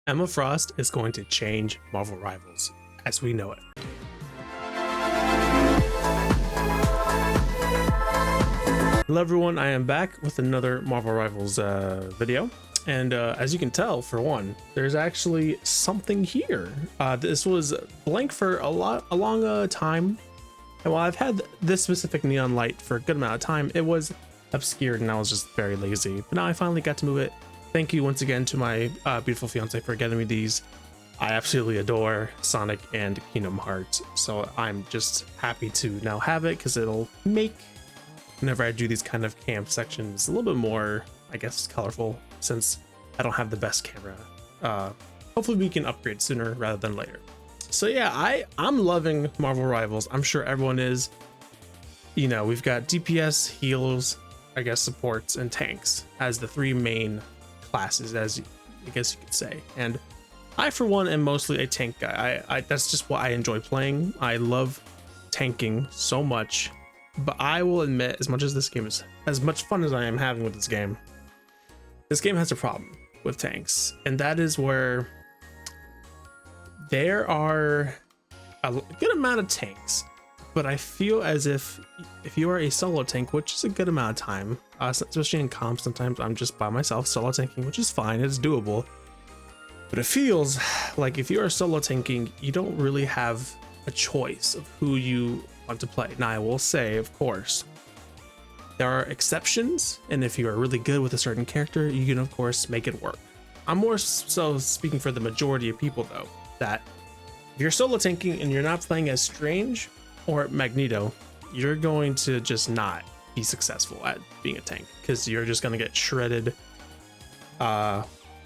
Emma Frost is going to change Marvel Rivals as we know it. Hello everyone, I am back with another Marvel Rivals video. And as you can tell, for one, there's actually something here. This was blank for a long time. And while I've had this specific neon light for a good amount of time, it was obscured and I was just very lazy. But now I finally got to move it. Thank you once again to my beautiful fiance for getting me these. I absolutely adore Sonic and Kingdom Hearts. So I'm just happy to now have it because it'll make whenever I do these kind of camp sections a little bit more, I guess, colorful, since I don't have the best camera. Hopefully we can upgrade sooner rather than later. So yeah, I'm loving Marvel Rivals. I'm sure everyone is. You know, we've got DPS, heals, I guess supports, and tanks as the three main classes, as I guess you could say. And I, for one, am mostly a tank guy. That's just what I enjoy playing. I love tanking so much. But I will admit, as much as this game is, as much fun as I am having with this game has a problem with tanks, and that is where there are a good amount of tanks, but I feel as if you are a solo tank, which is a good amount of time, especially in comp, sometimes I'm just by myself solo tanking, which is fine, it's doable, but it feels like if you are solo tanking, you don't really have a choice of who you want to play. Now I will say, of course, there are exceptions, and if you are really good with a certain character, you can of course make it work. I'm more so speaking for the majority of people though, that if you're solo tanking and you're not playing as Strange or Magneto, you're going to just not be successful at being a tank, because you're just going to get shredded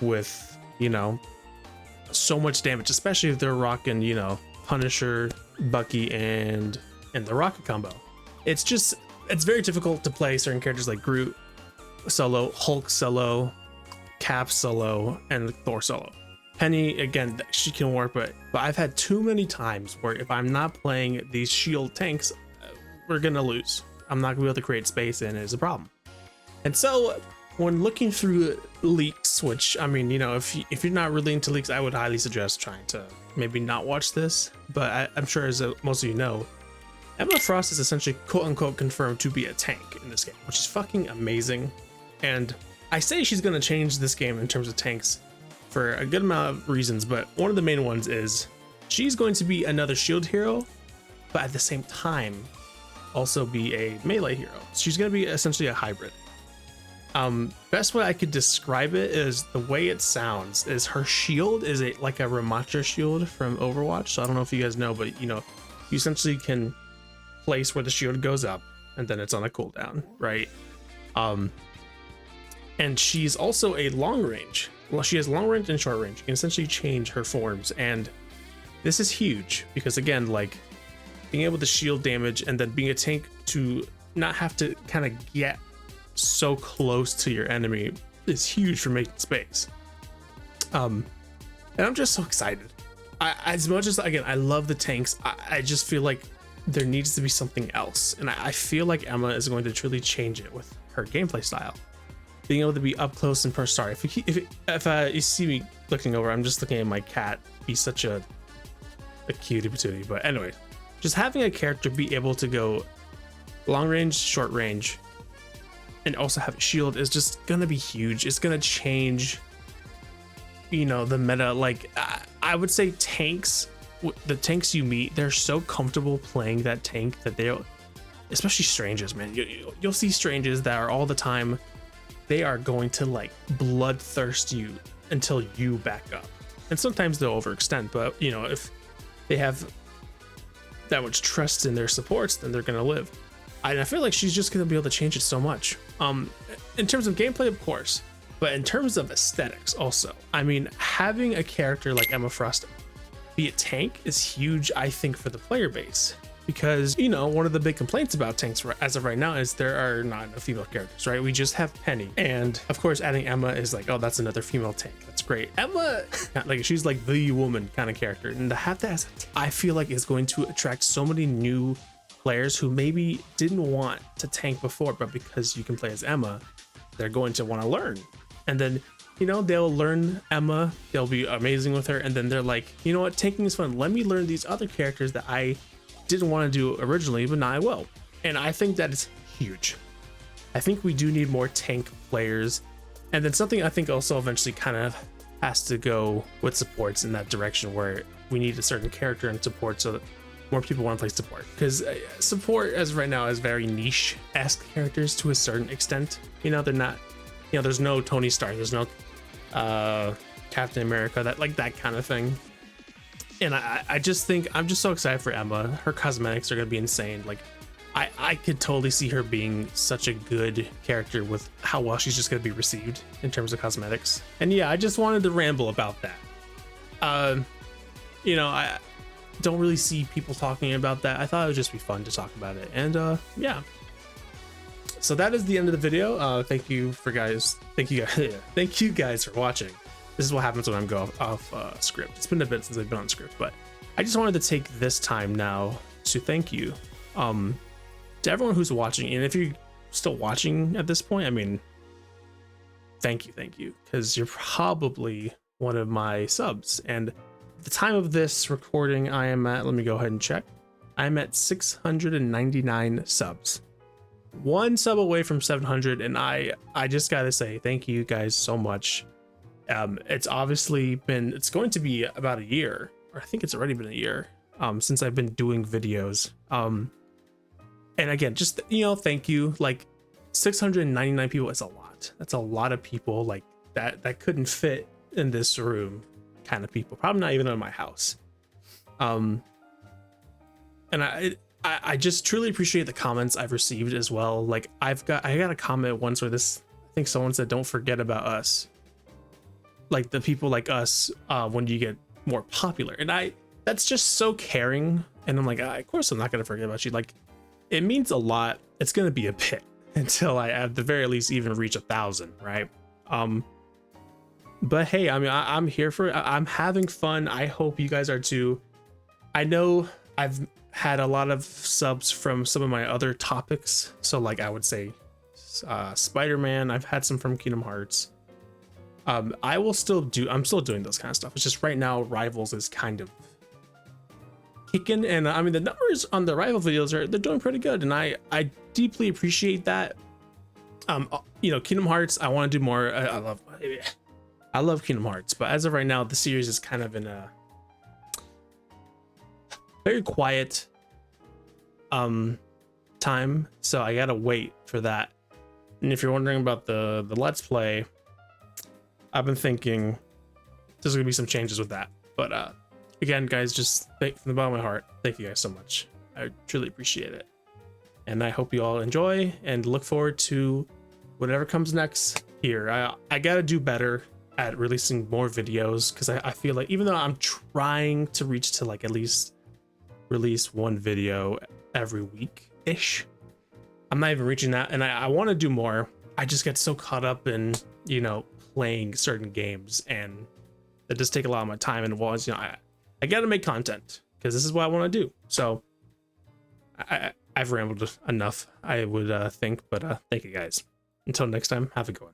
with, you know, so much damage, especially if they're rocking, you know, Punisher, Bucky, and the rocket combo. It's very difficult to play certain characters like Groot solo, Hulk solo, Cap solo, and Thor solo. Penny, again, she can work, but I've had too many times where if I'm not playing these shield tanks, we're gonna lose. I'm not gonna be able to create space, and it's a problem. And so when looking through leaks, which, I mean, you know, if you're not really into leaks, I would highly suggest trying to maybe not watch this, but I'm sure, as most of you know, Emma Frost is essentially quote-unquote confirmed to be a tank in this game, which is fucking amazing. And I say she's going to change this game in terms of tanks for a good amount of reasons, but one of the main ones is she's going to be another shield hero, but at the same time also be a melee hero. She's going to be essentially a hybrid. Best way I could describe it is the way it sounds is her shield is like a Ramattra shield from Overwatch. So I don't know if you guys know, but you know, you essentially can place where the shield goes up and then it's on a cooldown, right? And she's also a long range. Well, she has long range and short range. You can essentially change her forms, and this is huge because, again, like being able to shield damage and then being a tank to not have to kind of get so close to your enemy is huge for making space. And I'm just so excited. As much as, again, I love the tanks, I just feel like there needs to be something else, and I feel like Emma is going to truly change it with her gameplay style. Being able to be up close and personal. Sorry, if you see me looking over, I'm just looking at my cat be such a cutie patootie. But anyway, just having a character be able to go long range, short range, and also have a shield is just gonna be huge. It's gonna change, you know, the meta. Like I would say tanks, the tanks you meet, they're so comfortable playing that tank that they'll, especially Stranges, man. You'll see Stranges that are all the time, they are going to like bloodthirst you until you back up. And sometimes they'll overextend, but you know, if they have that much trust in their supports, then they're gonna live. I feel like she's just gonna be able to change it so much. In terms of gameplay, of course, but in terms of aesthetics also. I mean, having a character like Emma Frost be a tank is huge, I think, for the player base. Because, you know, one of the big complaints about tanks as of right now is there are not enough female characters, right? We just have Penny. And of course, adding Emma is like, oh, that's another female tank. That's great. Emma, like, she's like the woman kind of character. And to have that as a tank, I feel like is going to attract so many new players who maybe didn't want to tank before, but because you can play as Emma, they're going to want to learn. And then you know, they'll learn Emma, they'll be amazing with her, and then they're like, you know what, tanking is fun, let me learn these other characters that I didn't want to do originally, but now I will. And I think that is huge. I think we do need more tank players, and then something I think also eventually kind of has to go with supports in that direction, where we need a certain character in support so that more people want to play support, because support as right now is very niche-esque characters to a certain extent. You know, they're not, you know, there's no Tony Stark, there's no Captain America, that kind of thing. And I just think I'm just so excited for Emma. Her cosmetics are gonna be insane. Like I could totally see her being such a good character with how well she's just gonna be received in terms of cosmetics. And yeah, I just wanted to ramble about that. You know, I don't really see people talking about that. I thought it would just be fun to talk about it. And yeah. So that is the end of the video. Thank you guys for watching. This is what happens when I'm going off script. It's been a bit since I've been on script, but I just wanted to take this time now to thank you to everyone who's watching. And if you're still watching at this point, I mean, thank you, because you're probably one of my subs. And at the time of this recording, I am at, let me go ahead and check, I'm at 699 subs. One sub away from 700, and I just gotta say thank you guys so much. It's obviously been, it's going to be about a year, or I think it's already been a year since I've been doing videos. And again, just, you know, thank you. Like 699 people is a lot. That's a lot of people, like that couldn't fit in this room kind of people, probably not even in my house. And I just truly appreciate the comments I've received as well. Like I got a comment once where I think someone said, don't forget about us, like the people like us when you get more popular. And that's just so caring. And I'm like, of course I'm not gonna forget about you. Like, it means a lot. It's gonna be a bit until I at the very least even reach 1,000, right? But hey, I mean, I'm here for it. I'm having fun. I hope you guys are too. I know I've had a lot of subs from some of my other topics, so like I would say Spider-Man. I've had some from Kingdom Hearts. I'm still doing those kind of stuff. It's just right now Rivals is kind of kicking, and I mean the numbers on the Rival videos they're doing pretty good, and I deeply appreciate that. You know, Kingdom Hearts, I want to do more. I love Kingdom Hearts, but as of right now the series is kind of in a very quiet time, so I gotta wait for that. And if you're wondering about the Let's Play, I've been thinking there's gonna be some changes with that. But again, guys, just from the bottom of my heart, thank you guys so much. I truly appreciate it, and I hope you all enjoy and look forward to whatever comes next here. I gotta do better at releasing more videos, because I feel like even though I'm trying to reach to like at least release one video every week ish, I'm not even reaching that, and I want to do more. I just get so caught up in, you know, playing certain games, and that just take a lot of my time. And was, you know, I gotta make content because this is what I want to do. So I've rambled enough, I would think, but thank you guys. Until next time, have a good one.